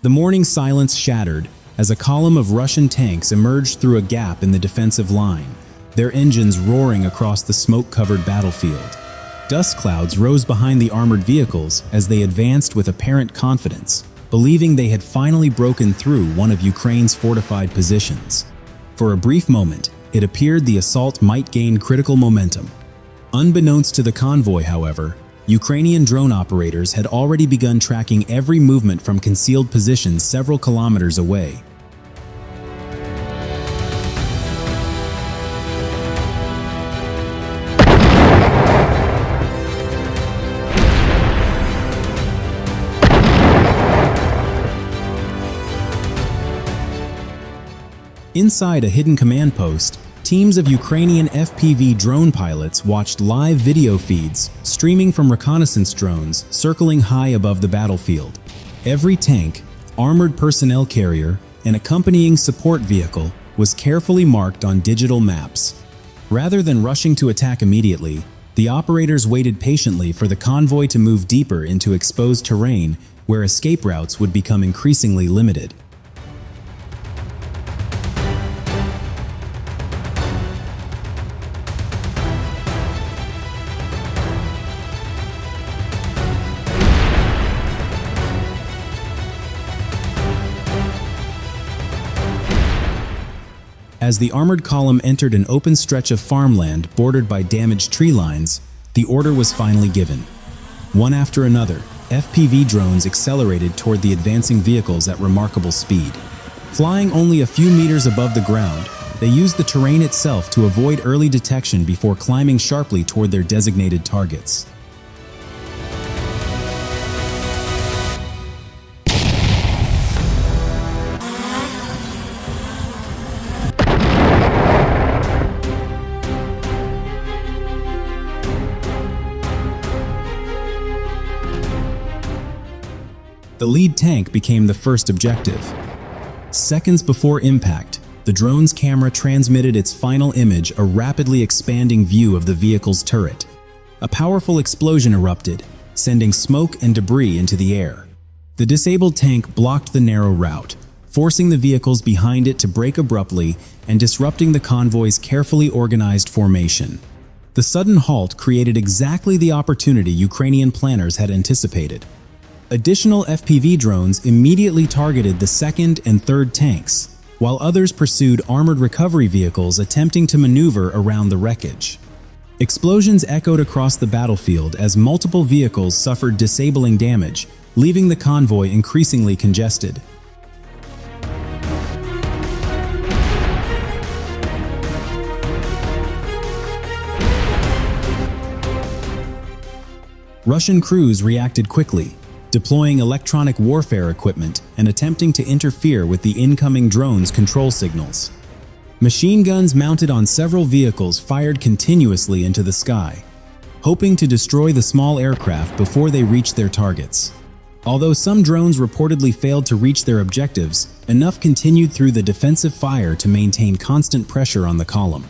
The morning silence shattered as a column of Russian tanks emerged through a gap in the defensive line, their engines roaring across the smoke-covered battlefield. Dust clouds rose behind the armored vehicles as they advanced with apparent confidence, believing they had finally broken through one of Ukraine's fortified positions. For a brief moment, it appeared the assault might gain critical momentum. Unbeknownst to the convoy, however, Ukrainian drone operators had already begun tracking every movement from concealed positions several kilometers away. Inside a hidden command post, teams of Ukrainian FPV drone pilots watched live video feeds streaming from reconnaissance drones circling high above the battlefield. Every tank, armored personnel carrier, and accompanying support vehicle was carefully marked on digital maps. Rather than rushing to attack immediately, the operators waited patiently for the convoy to move deeper into exposed terrain where escape routes would become increasingly limited. As the armored column entered an open stretch of farmland bordered by damaged tree lines, the order was finally given. One after another, FPV drones accelerated toward the advancing vehicles at remarkable speed. Flying only a few meters above the ground, they used the terrain itself to avoid early detection before climbing sharply toward their designated targets. The lead tank became the first objective. Seconds before impact, the drone's camera transmitted its final image, a rapidly expanding view of the vehicle's turret. A powerful explosion erupted, sending smoke and debris into the air. The disabled tank blocked the narrow route, forcing the vehicles behind it to brake abruptly and disrupting the convoy's carefully organized formation. The sudden halt created exactly the opportunity Ukrainian planners had anticipated. Additional FPV drones immediately targeted the second and third tanks, while others pursued armored recovery vehicles attempting to maneuver around the wreckage. Explosions echoed across the battlefield as multiple vehicles suffered disabling damage, leaving the convoy increasingly congested. Russian crews reacted quickly, deploying electronic warfare equipment and attempting to interfere with the incoming drones' control signals. Machine guns mounted on several vehicles fired continuously into the sky, hoping to destroy the small aircraft before they reached their targets. Although some drones reportedly failed to reach their objectives, enough continued through the defensive fire to maintain constant pressure on the column.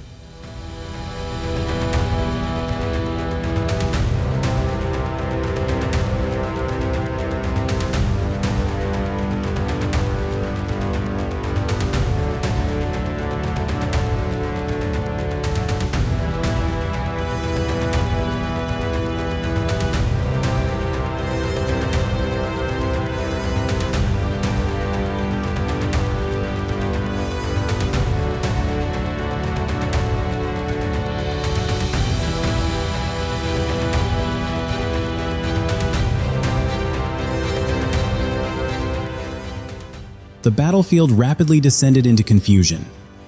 The battlefield rapidly descended into confusion.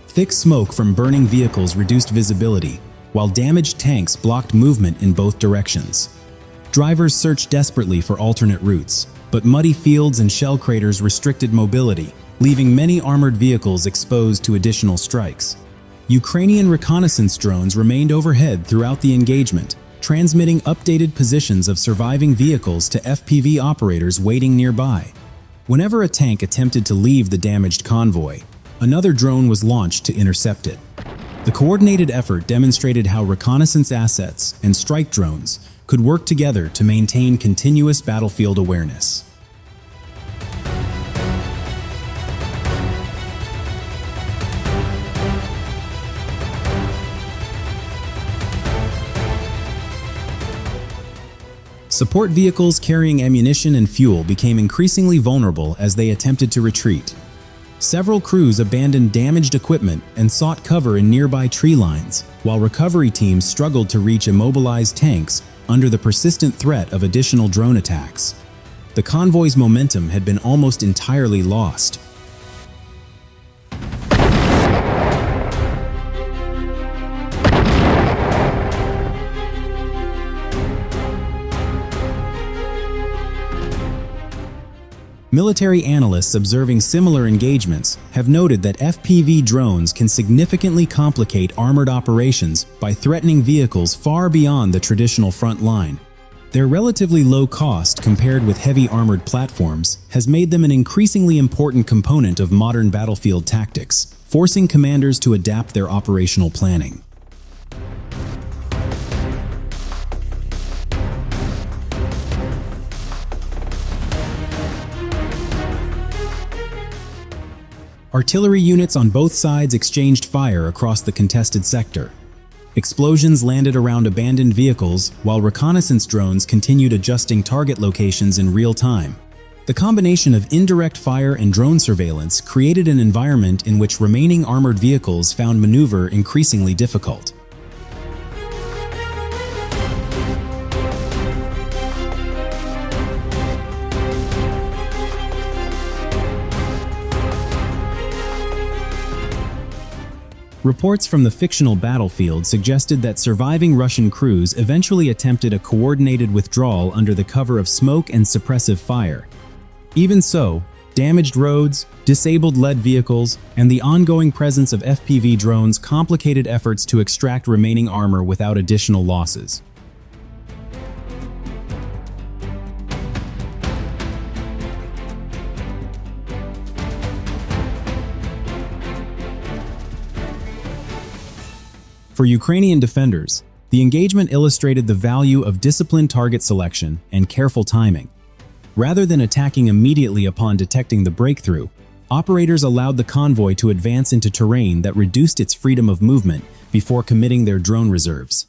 Thick smoke from burning vehicles reduced visibility, while damaged tanks blocked movement in both directions. Drivers searched desperately for alternate routes, but muddy fields and shell craters restricted mobility, leaving many armored vehicles exposed to additional strikes. Ukrainian reconnaissance drones remained overhead throughout the engagement, transmitting updated positions of surviving vehicles to FPV operators waiting nearby. Whenever a tank attempted to leave the damaged convoy, another drone was launched to intercept it. The coordinated effort demonstrated how reconnaissance assets and strike drones could work together to maintain continuous battlefield awareness. Support vehicles carrying ammunition and fuel became increasingly vulnerable as they attempted to retreat. Several crews abandoned damaged equipment and sought cover in nearby tree lines, while recovery teams struggled to reach immobilized tanks under the persistent threat of additional drone attacks. The convoy's momentum had been almost entirely lost. Military analysts observing similar engagements have noted that FPV drones can significantly complicate armored operations by threatening vehicles far beyond the traditional front line. Their relatively low cost compared with heavy armored platforms has made them an increasingly important component of modern battlefield tactics, forcing commanders to adapt their operational planning. Artillery units on both sides exchanged fire across the contested sector. Explosions landed around abandoned vehicles, while reconnaissance drones continued adjusting target locations in real time. The combination of indirect fire and drone surveillance created an environment in which remaining armored vehicles found maneuver increasingly difficult. Reports from the fictional battlefield suggested that surviving Russian crews eventually attempted a coordinated withdrawal under the cover of smoke and suppressive fire. Even so, damaged roads, disabled lead vehicles, and the ongoing presence of FPV drones complicated efforts to extract remaining armor without additional losses. For Ukrainian defenders, the engagement illustrated the value of disciplined target selection and careful timing. Rather than attacking immediately upon detecting the breakthrough, operators allowed the convoy to advance into terrain that reduced its freedom of movement before committing their drone reserves.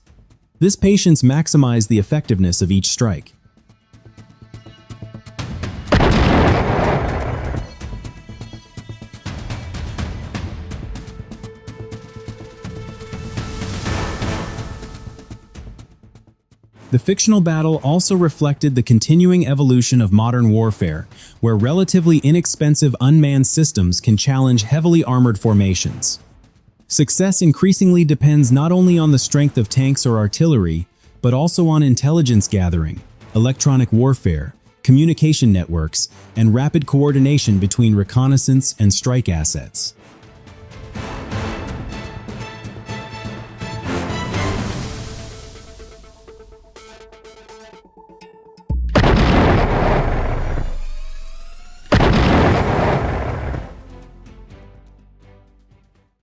This patience maximized the effectiveness of each strike. The fictional battle also reflected the continuing evolution of modern warfare, where relatively inexpensive unmanned systems can challenge heavily armored formations. Success increasingly depends not only on the strength of tanks or artillery, but also on intelligence gathering, electronic warfare, communication networks, and rapid coordination between reconnaissance and strike assets.